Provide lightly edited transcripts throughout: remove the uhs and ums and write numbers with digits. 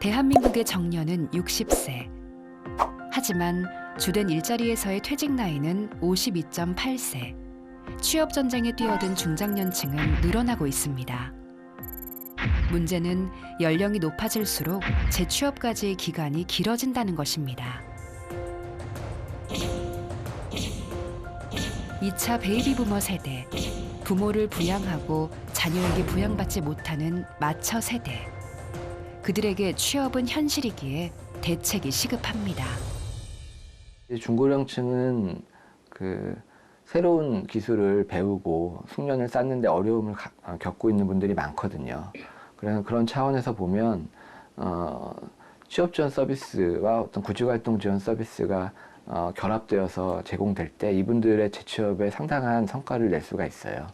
대한민국의 정년은 60세. 하지만 주된 일자리에서의 퇴직 나이는 52.8세. 취업 전쟁에 뛰어든 중장년층은 늘어나고 있습니다. 문제는 연령이 높아질수록 재취업까지의 기간이 길어진다는 것입니다. 2차 베이비 부머 세대, 부모를 부양하고 자녀에게 부양받지 못하는 마처 세대. 그들에게 취업은 현실이기에 대책이 시급합니다. 중고령층은 새로운 기술을 배우고 숙련을 쌓는데 어려움을 겪고 있는 분들이 많거든요. 그래서 그런 차원에서 보면 취업 지원 서비스와 어떤 구직활동 지원 서비스가 결합되어서 제공될 때 이분들의 재취업에 상당한 성과를 낼 수가 있어요.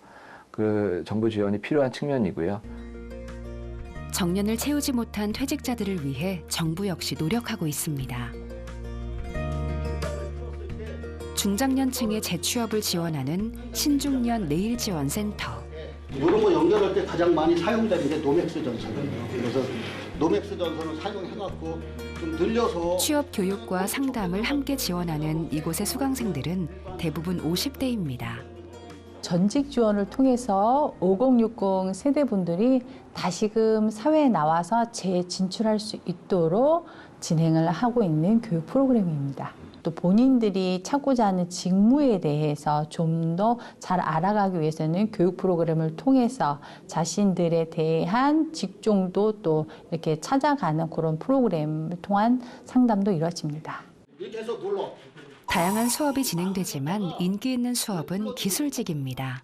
그 정부 지원이 필요한 측면이고요. 정년을 채우지 못한 퇴직자들을 위해 정부 역시 노력하고 있습니다. 중장년층의 재취업을 지원하는 신중년 내일지원센터. 이런 거 연결할 때 가장 많이 사용되는 게 노맥스 전선이에요. 그래서 노맥스 전선을 사용해갖고 좀 늘려서 취업 교육과 상담을 함께 지원하는 이곳의 수강생들은 대부분 50대입니다. 전직 지원을 통해서 5060 세대분들이 다시금 사회에 나와서 재진출할 수 있도록 진행을 하고 있는 교육 프로그램입니다. 또 본인들이 찾고자 하는 직무에 대해서 좀 더 잘 알아가기 위해서는 교육 프로그램을 통해서 자신들에 대한 직종도 또 이렇게 찾아가는 그런 프로그램을 통한 상담도 이루어집니다. 이렇게 해서 눌러. 다양한 수업이 진행되지만 인기 있는 수업은 기술직입니다.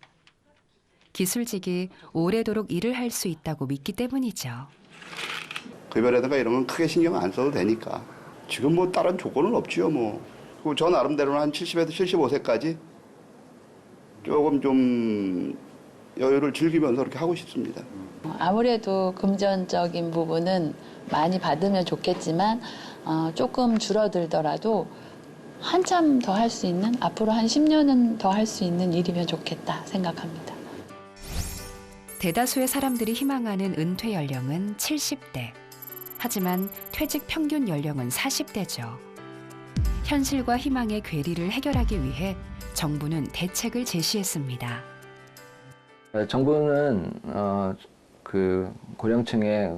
기술직이 오래도록 일을 할 수 있다고 믿기 때문이죠. 급여라든가 이런 건 크게 신경 안 써도 되니까. 지금 뭐 다른 조건은 없지요, 뭐. 그리고 저 나름대로는 한 70에서 75세까지 조금 좀 여유를 즐기면서 그렇게 하고 싶습니다. 아무래도 금전적인 부분은 많이 받으면 좋겠지만 조금 줄어들더라도 한참 더 할 수 있는, 앞으로 한 10년은 더 할 수 있는 일이면 좋겠다 생각합니다. 대다수의 사람들이 희망하는 은퇴 연령은 70대. 하지만 퇴직 평균 연령은 40대죠. 현실과 희망의 괴리를 해결하기 위해 정부는 대책을 제시했습니다. 정부는 고령층의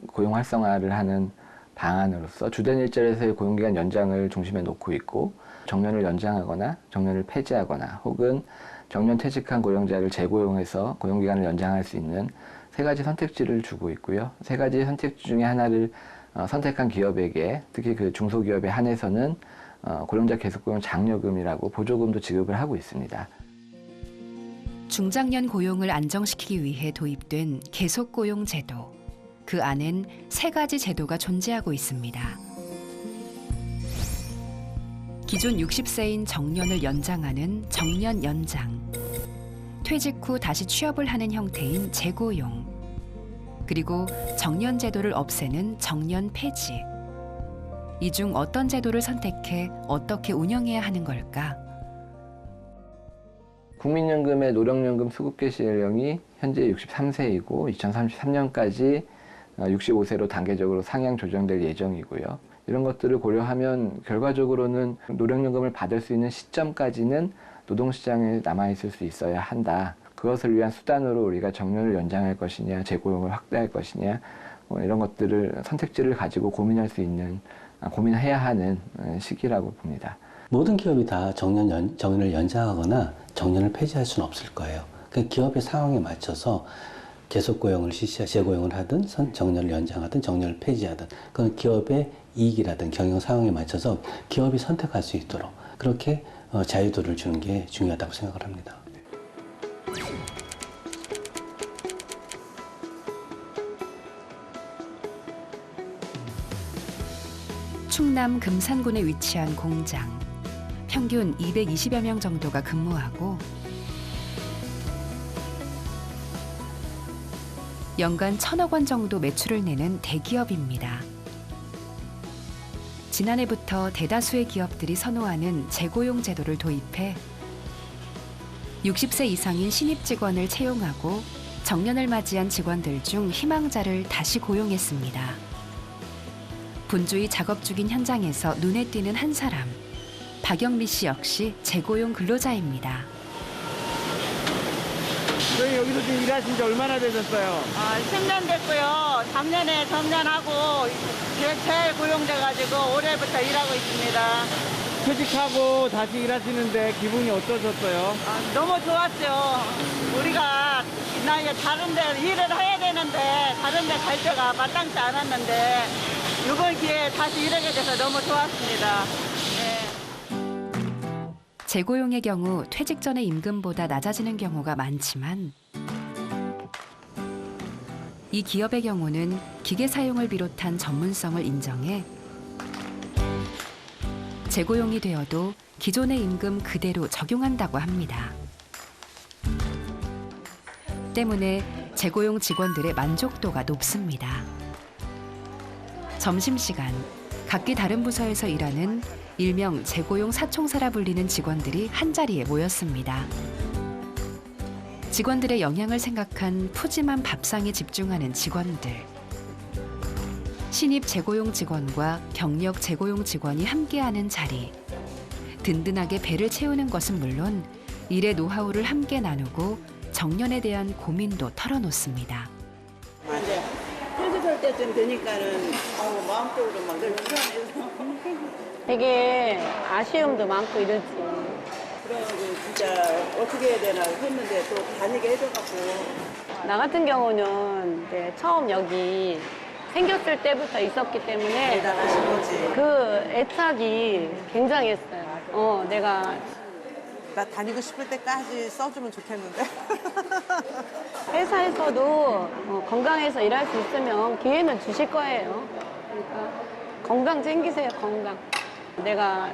고용 활성화를 하는 방안으로서 주된 일자리에서의 고용기간 연장을 중심에 놓고 있고, 정년을 연장하거나 정년을 폐지하거나 혹은 정년 퇴직한 고령자를 재고용해서 고용기간을 연장할 수 있는 세 가지 선택지를 주고 있고요. 세 가지 선택지 중에 하나를 선택한 기업에게, 특히 그 중소기업에 한해서는 고령자 계속고용 장려금이라고 보조금도 지급을 하고 있습니다. 중장년 고용을 안정시키기 위해 도입된 계속고용제도. 그 안엔 세 가지 제도가 존재하고 있습니다. 기존 60세인 정년을 연장하는 정년 연장, 퇴직 후 다시 취업을 하는 형태인 재고용, 그리고 정년 제도를 없애는 정년 폐지. 이 중 어떤 제도를 선택해 어떻게 운영해야 하는 걸까? 국민연금의 노령연금 수급 개시 연령이 현재 63세이고 2033년까지 65세로 단계적으로 상향 조정될 예정이고요. 이런 것들을 고려하면 결과적으로는 노령연금을 받을 수 있는 시점까지는 노동시장에 남아있을 수 있어야 한다. 그것을 위한 수단으로 우리가 정년을 연장할 것이냐, 재고용을 확대할 것이냐, 이런 것들을 선택지를 가지고 고민해야 하는 시기라고 봅니다. 모든 기업이 다 정년을 연장하거나 정년을 폐지할 수는 없을 거예요. 그 기업의 상황에 맞춰서 계속고용을 재고용을 하든 정년을 연장하든 정년을 폐지하든 그건 기업의 이익이라든 경영 상황에 맞춰서 기업이 선택할 수 있도록 그렇게 자유도를 주는 게 중요하다고 생각을 합니다. 충남 금산군에 위치한 공장. 평균 220여 명 정도가 근무하고 연간 1,000억 원 정도 매출을 내는 대기업입니다. 지난해부터 대다수의 기업들이 선호하는 재고용 제도를 도입해 60세 이상인 신입 직원을 채용하고 정년을 맞이한 직원들 중 희망자를 다시 고용했습니다. 분주히 작업 중인 현장에서 눈에 띄는 한 사람. 박영미 씨 역시 재고용 근로자입니다. 저희 여기서 지금 일하신 지 얼마나 되셨어요? 10년 됐고요. 작년에 정년하고 재고용돼가지고 올해부터 일하고 있습니다. 퇴직하고 다시 일하시는데 기분이 어떠셨어요? 너무 좋았죠. 우리가 이 나이에 다른 데 일을 해야 되는데 다른 데 갈 데가 마땅치 않았는데 이번 기회에 다시 일하게 돼서 너무 좋았습니다. 네. 재고용의 경우 퇴직 전의 임금보다 낮아지는 경우가 많지만 이 기업의 경우는 기계 사용을 비롯한 전문성을 인정해 재고용이 되어도 기존의 임금 그대로 적용한다고 합니다. 때문에 재고용 직원들의 만족도가 높습니다. 점심시간, 각기 다른 부서에서 일하는 일명 재고용 사총사라 불리는 직원들이 한자리에 모였습니다. 직원들의 영양을 생각한 푸짐한 밥상에 집중하는 직원들. 신입 재고용 직원과 경력 재고용 직원이 함께하는 자리. 든든하게 배를 채우는 것은 물론 일의 노하우를 함께 나누고 정년에 대한 고민도 털어놓습니다. 이제 퇴직할 때쯤 되니까는 마음적으로 막 늘 불안해서 되게 아쉬움도 많고 이러지. 그래가지고 진짜 어떻게 해야 되나 했는데 또 다니게 해줘갖고 나 같은 경우는 이제 처음 여기 생겼을 때부터 있었기 때문에 대단하신 거지. 그 애착이 굉장했어요. 내가 나 다니고 싶을 때까지 써주면 좋겠는데. 회사에서도 건강해서 일할 수 있으면 기회는 주실 거예요. 그러니까 건강 챙기세요, 건강. 내가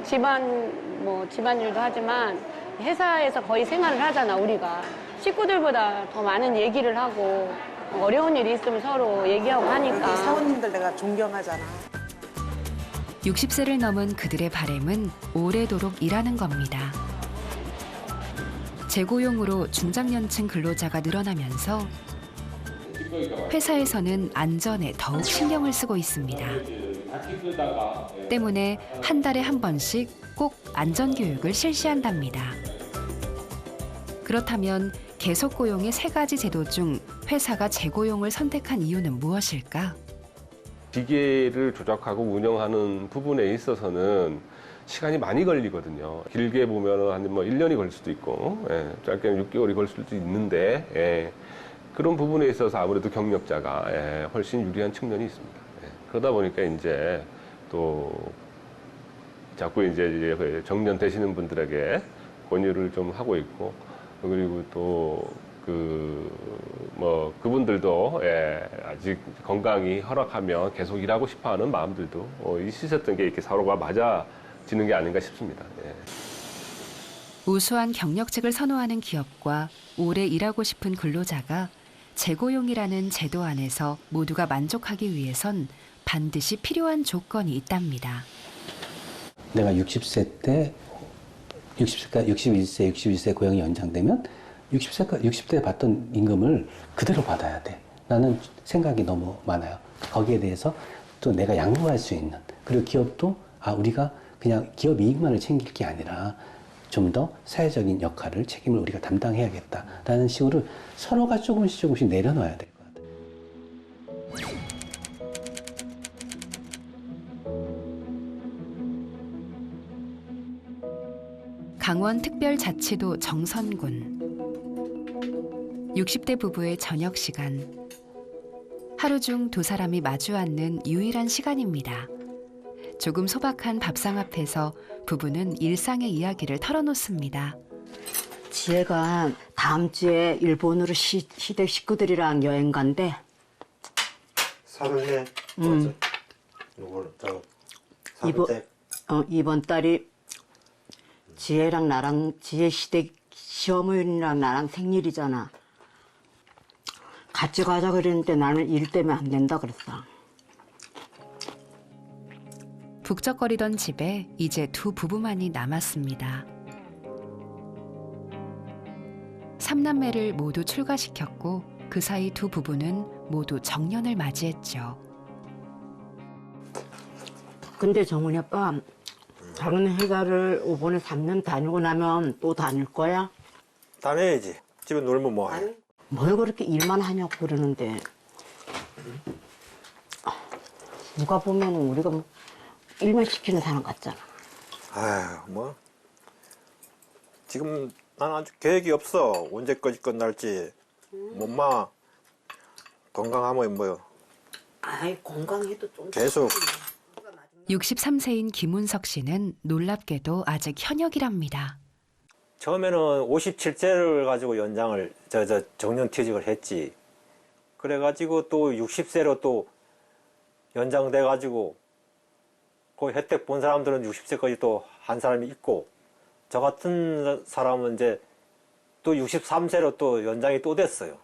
집안일도 하지만 회사에서 거의 생활을 하잖아, 우리가. 식구들보다 더 많은 얘기를 하고 어려운 일이 있으면 서로 얘기하고 하니까. 사원님들 내가 존경하잖아. 60세를 넘은 그들의 바람은 오래도록 일하는 겁니다. 재고용으로 중장년층 근로자가 늘어나면서 회사에서는 안전에 더욱 신경을 쓰고 있습니다. 때문에 한 달에 한 번씩 꼭 안전교육을 실시한답니다. 그렇다면 계속 고용의 3가지 제도 중 회사가 재고용을 선택한 이유는 무엇일까? 기계를 조작하고 운영하는 부분에 있어서는 시간이 많이 걸리거든요. 길게 보면 한 1년이 걸릴 수도 있고, 짧게는 6개월이 걸릴 수도 있는데, 그런 부분에 있어서 아무래도 경력자가 훨씬 유리한 측면이 있습니다. 그러다 보니까 이제 또 자꾸 이제 정년 되시는 분들에게 권유를 좀 하고 있고, 그리고 또 그분들도 아직 건강이 허락하면 계속 일하고 싶어하는 마음들도 있으셨던 게 이렇게 서로가 맞아지는 게 아닌가 싶습니다. 우수한 경력직을 선호하는 기업과 오래 일하고 싶은 근로자가 재고용이라는 제도 안에서 모두가 만족하기 위해선 반드시 필요한 조건이 있답니다. 내가 61세, 62세 고용이 연장되면 60대 받던 임금을 그대로 받아야 돼. 라는 생각이 너무 많아요. 거기에 대해서 또 내가 양보할 수 있는, 그리고 기업도 우리가 그냥 기업 이익만을 챙길 게 아니라 좀 더 사회적인 역할을, 책임을 우리가 담당해야겠다라는 식으로 서로가 조금씩 내려놔야 될 것 같아요. 강원특별자치도 정선군. 60대 부부의 저녁 시간. 하루 중 2사람이 마주 앉는 유일한 시간입니다. 조금 소박한 밥상 앞에서 부부는 일상의 이야기를 털어놓습니다. 지혜가 다음 주에 일본으로 시댁 식구들이랑 여행 간대. 사흘에 이번 달이 지혜랑 나랑 지혜 시댁 시어머니랑 나랑 생일이잖아. 같이 가자 그랬는데 나는 일 때문에 안 된다 그랬어. 북적거리던 집에 이제 2 부부만이 남았습니다. 3남매를 모두 출가시켰고 그 사이 2 부부는 모두 정년을 맞이했죠. 근데 정훈이 아빠, 다른 회사를 이번에 3년 다니고 나면 또 다닐 거야? 다녀야지. 집에 놀면 뭐해. 뭘 그렇게 일만 하냐고 그러는데. 누가 보면 우리가 뭐 일만 시키는 사람 같잖아. 아휴, 뭐. 지금 난 아직 계획이 없어. 언제까지 끝날지. 엄마 건강하면 뭐요. 아이, 건강해도 좀. 계속. 63세인 김운석 씨는 놀랍게도 아직 현역이랍니다. 처음에는 57세를 가지고 연장을, 정년퇴직을 했지. 그래가지고 또 60세로 또 연장돼가지고 그 혜택 본 사람들은 60세까지 또 한 사람이 있고, 저 같은 사람은 이제 또 63세로 또 연장이 또 됐어요.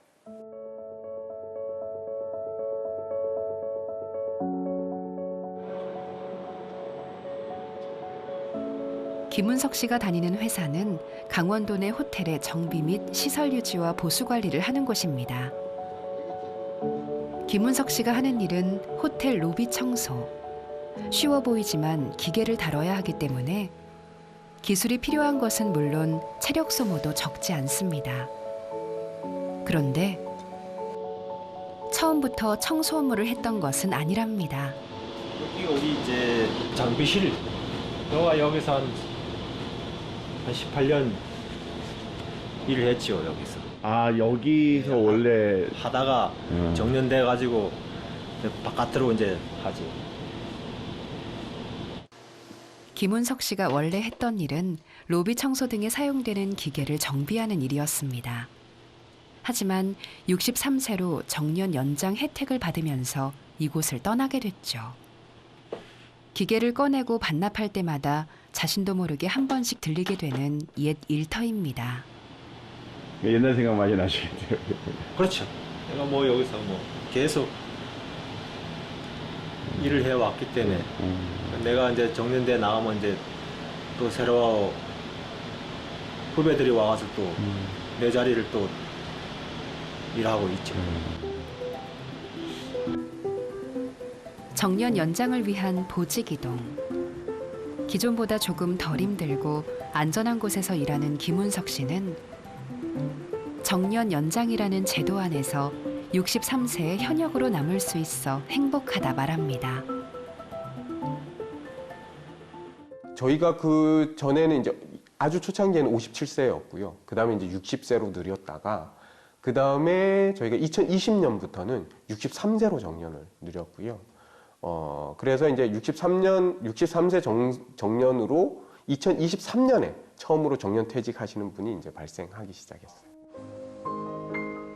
김운석 씨가 다니는 회사는 강원도 내 호텔의 정비 및 시설 유지와 보수 관리를 하는 곳입니다. 김운석 씨가 하는 일은 호텔 로비 청소. 쉬워 보이지만 기계를 다뤄야 하기 때문에 기술이 필요한 것은 물론 체력 소모도 적지 않습니다. 그런데 처음부터 청소 업무를 했던 것은 아니랍니다. 여기가 우리 이제 장비실. 너가 여기서 한 18년 일을 했죠, 여기서. 아, 여기서 원래 하다가 정년돼 가지고 바깥으로 이제 하지. 김운석 씨가 원래 했던 일은 로비 청소 등에 사용되는 기계를 정비하는 일이었습니다. 하지만 63세로 정년 연장 혜택을 받으면서 이곳을 떠나게 됐죠. 기계를 꺼내고 반납할 때마다 자신도 모르게 한 번씩 들리게 되는 옛 일터입니다. 옛날 생각 많이 나시겠대요. 그렇죠. 내가 뭐 여기서 뭐 계속 일을 해왔기 때문에 내가 이제 정년대 나가면 이제 또 새로 후배들이 와가지고 또 내 자리를 또 일하고 있죠. 정년 연장을 위한 보직 이동. 기존보다 조금 덜 힘들고 안전한 곳에서 일하는 김운석 씨는 정년 연장이라는 제도 안에서 63세의 현역으로 남을 수 있어 행복하다 말합니다. 저희가 그 전에는 이제 아주 초창기에는 57세였고요. 그 다음에 이제 60세로 늘렸다가 그 다음에 저희가 2020년부터는 63세로 정년을 늘렸고요. 그래서 이제 63세 정년으로 2023년에 처음으로 정년 퇴직하시는 분이 이제 발생하기 시작했어요.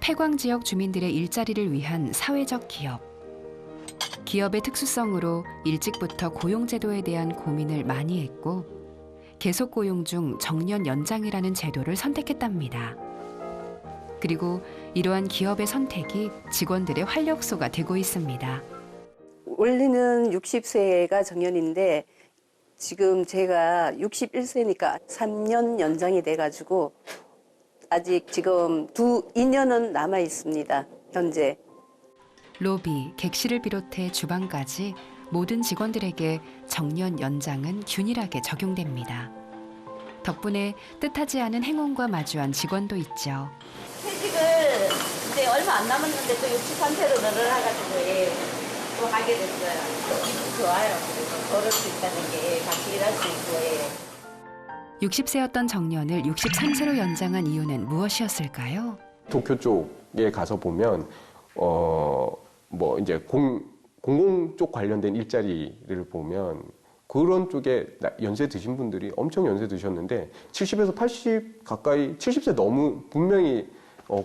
폐광 지역 주민들의 일자리를 위한 사회적 기업. 기업의 특수성으로 일찍부터 고용제도에 대한 고민을 많이 했고 계속 고용 중 정년 연장이라는 제도를 선택했답니다. 그리고 이러한 기업의 선택이 직원들의 활력소가 되고 있습니다. 원래는 60세가 정년인데 지금 제가 61세니까 3년 연장이 돼가지고 아직 지금 2년은 남아 있습니다. 현재. 로비, 객실을 비롯해 주방까지 모든 직원들에게 정년 연장은 균일하게 적용됩니다. 덕분에 뜻하지 않은 행운과 마주한 직원도 있죠. 퇴직을 이제 얼마 안 남았는데 또 63세로 늘어나가지고 또 하게 됐어요. 기분 좋아요. 그래서 걸을 수 있다는 게 같이 일할 수 있고. 60세였던 정년을 63세로 연장한 이유는 무엇이었을까요? 도쿄 쪽에 가서 보면 뭐 이제 공공 쪽 관련된 일자리를 보면 그런 쪽에 연세 드신 분들이 엄청 연세 드셨는데 70에서 80 가까이 70세 너무 분명히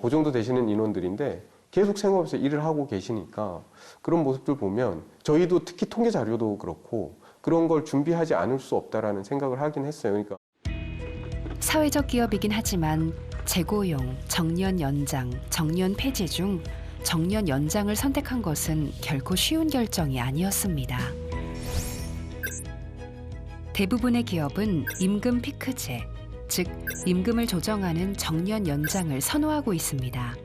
그 정도 되시는 인원들인데 계속 생업에서 일을 하고 계시니까 그런 모습들 보면 저희도 특히 통계 자료도 그렇고 그런 걸 준비하지 않을 수 없다라는 생각을 하긴 했어요. 그러니까 사회적 기업이긴 하지만 재고용, 정년 연장, 정년 폐지 중 정년 연장을 선택한 것은 결코 쉬운 결정이 아니었습니다. 대부분의 기업은 임금 피크제, 즉 임금을 조정하는 정년 연장을 선호하고 있습니다.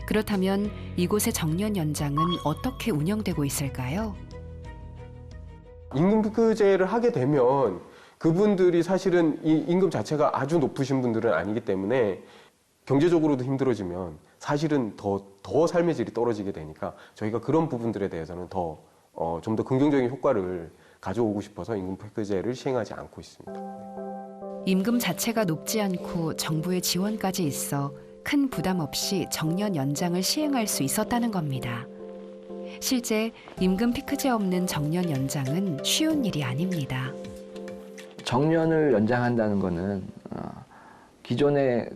그렇다면 이곳의 정년 연장은 어떻게 운영되고 있을까요? 임금 피크제를 하게 되면 그분들이 사실은 이 임금 자체가 아주 높으신 분들은 아니기 때문에 경제적으로도 힘들어지면 사실은 더 삶의 질이 떨어지게 되니까 저희가 그런 부분들에 대해서는 좀 더 긍정적인 효과를 가져오고 싶어서 임금 피크제를 시행하지 않고 있습니다. 임금 자체가 높지 않고 정부의 지원까지 있어 큰 부담 없이 정년 연장을 시행할 수 있었다는 겁니다. 실제 임금 피크제 없는 정년 연장은 쉬운 일이 아닙니다. 정년을 연장한다는 거는 기존에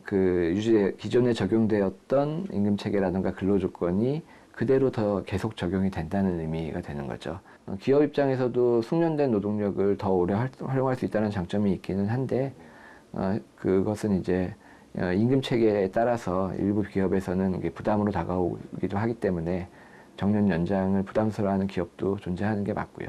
기존에 적용되었던 임금 체계라든가 근로 조건이 그대로 더 계속 적용이 된다는 의미가 되는 거죠. 기업 입장에서도 숙련된 노동력을 더 오래 활용할 수 있다는 장점이 있기는 한데 그것은 이제 임금 체계에 따라서 일부 기업에서는 이게 부담으로 다가오기도 하기 때문에 정년 연장을 부담스러워하는 기업도 존재하는 게 맞고요.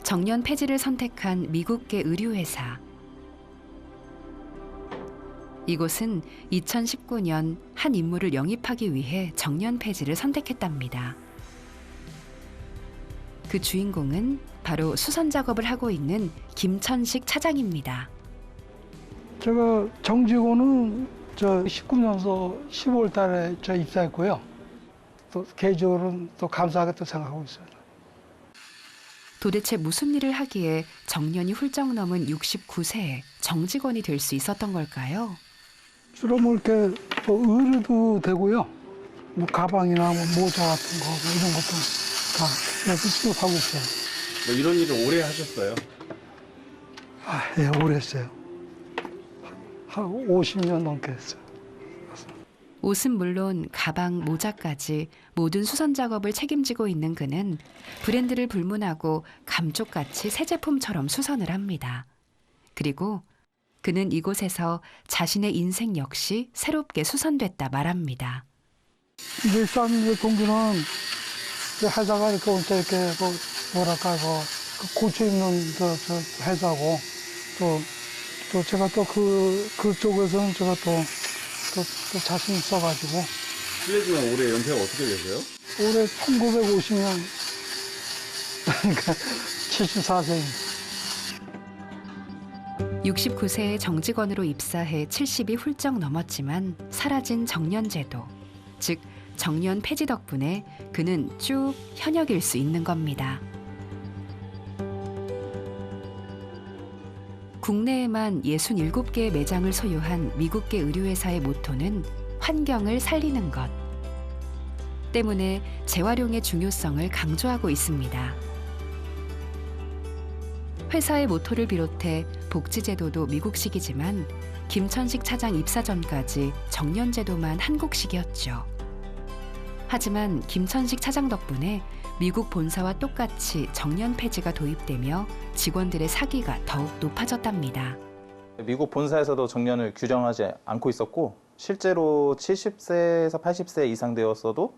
정년 폐지를 선택한 미국계 의류회사. 이곳은 2019년 한 인물을 영입하기 위해 정년 폐지를 선택했답니다. 그 주인공은 바로 수선 작업을 하고 있는 김천식 차장입니다. 제가 정직원은 19년도 15월 달에 입사했고요. 또 개인적으로는 또 감사하게 또 생각하고 있어요. 도대체 무슨 일을 하기에 정년이 훌쩍 넘은 69세에 정직원이 될 수 있었던 걸까요? 주로 이렇게 의류도 되고요. 가방이나 모자 같은 거 이런 것도 다 그래서 쭉 하고 있어요. 이런 일을 오래 하셨어요? 예, 오래 했어요. 한 50년 넘게 했어요. 옷은 물론 가방, 모자까지 모든 수선 작업을 책임지고 있는 그는 브랜드를 불문하고 감쪽같이 새 제품처럼 수선을 합니다. 그리고 그는 이곳에서 자신의 인생 역시 새롭게 수선됐다 말합니다. 일산 공기는 회사가 이렇게 고추 입는 회사고 또 제가 또 그쪽에서는 제가 또 자신 있어가지고. 실례지만 올해 연세가 어떻게 되세요? 올해 1950년, 그러니까 74세입니다. 69세의 정직원으로 입사해 70이 훌쩍 넘었지만 사라진 정년제도, 즉 정년 폐지 덕분에 그는 쭉 현역일 수 있는 겁니다. 국내에만 67개의 매장을 소유한 미국계 의류회사의 모토는 환경을 살리는 것 때문에 재활용의 중요성을 강조하고 있습니다. 회사의 모토를 비롯해 복지제도도 미국식이지만 김천식 차장 입사 전까지 정년제도만 한국식이었죠. 하지만 김천식 차장 덕분에 미국 본사와 똑같이 정년 폐지가 도입되며 직원들의 사기가 더욱 높아졌답니다. 미국 본사에서도 정년을 규정하지 않고 있었고 실제로 70세에서 80세 이상 되었어도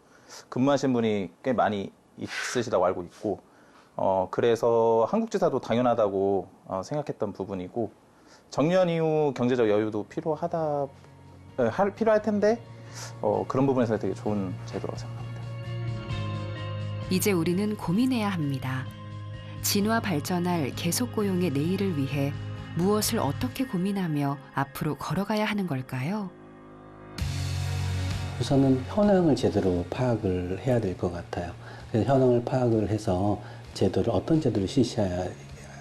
근무하신 분이 꽤 많이 있으시다고 알고 있고 그래서 한국지사도 당연하다고 생각했던 부분이고 정년 이후 경제적 여유도 필요할 텐데 그런 부분에서 되게 좋은 제도라고 생각합니다. 이제 우리는 고민해야 합니다. 진화 발전할 계속 고용의 내일을 위해 무엇을 어떻게 고민하며 앞으로 걸어가야 하는 걸까요? 우선은 현황을 제대로 파악을 해야 될 것 같아요. 그래서 현황을 파악을 해서 어떤 제도를 실시해야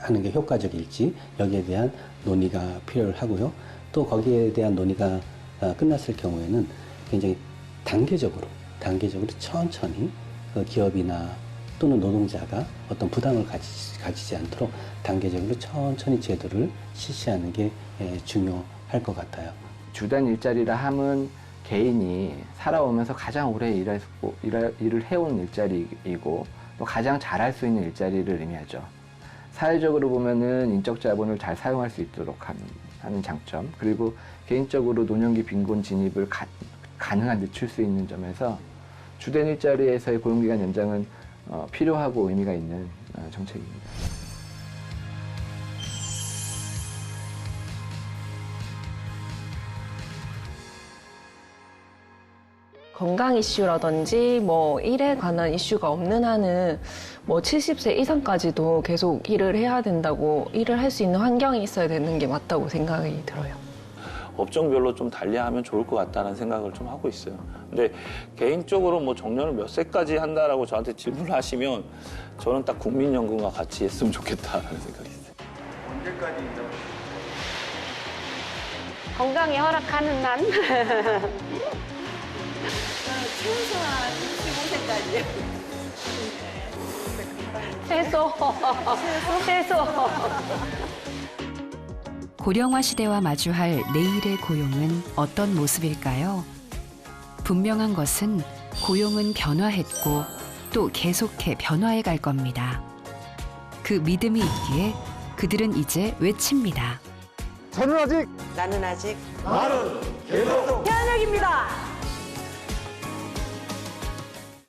하는 게 효과적일지 여기에 대한 논의가 필요하고요. 또 거기에 대한 논의가 끝났을 경우에는 굉장히 단계적으로 천천히 기업이나 또는 노동자가 어떤 부담을 가지지 않도록 단계적으로 천천히 제도를 실시하는 게 중요할 것 같아요. 주된 일자리라 함은 개인이 살아오면서 가장 오래 일을 해온 일자리이고 또 가장 잘할 수 있는 일자리를 의미하죠. 사회적으로 보면은 인적 자본을 잘 사용할 수 있도록 하는 장점, 그리고 개인적으로 노년기 빈곤 진입을 가능한 늦출 수 있는 점에서 주된 일자리에서의 고용기간 연장은 필요하고 의미가 있는 정책입니다. 건강 이슈라든지 뭐 일에 관한 이슈가 없는 한은 뭐 70세 이상까지도 계속 일을 해야 된다고, 일을 할 수 있는 환경이 있어야 되는 게 맞다고 생각이 들어요. 업종별로 좀 달리하면 좋을 것 같다는 생각을 좀 하고 있어요. 근데 개인적으로 뭐 정년을 몇 세까지 한다라고 저한테 질문을 하시면 저는 딱 국민연금과 같이 했으면 좋겠다라는 생각이 있어요. 언제까지 건강이 허락하는 날. 최소한 65세까지. 최소. 최소. 고령화 시대와 마주할 내일의 고용은 어떤 모습일까요? 분명한 것은 고용은 변화했고 또 계속해 변화해 갈 겁니다. 그 믿음이 있기에 그들은 이제 외칩니다. 나는 아직 나는 계속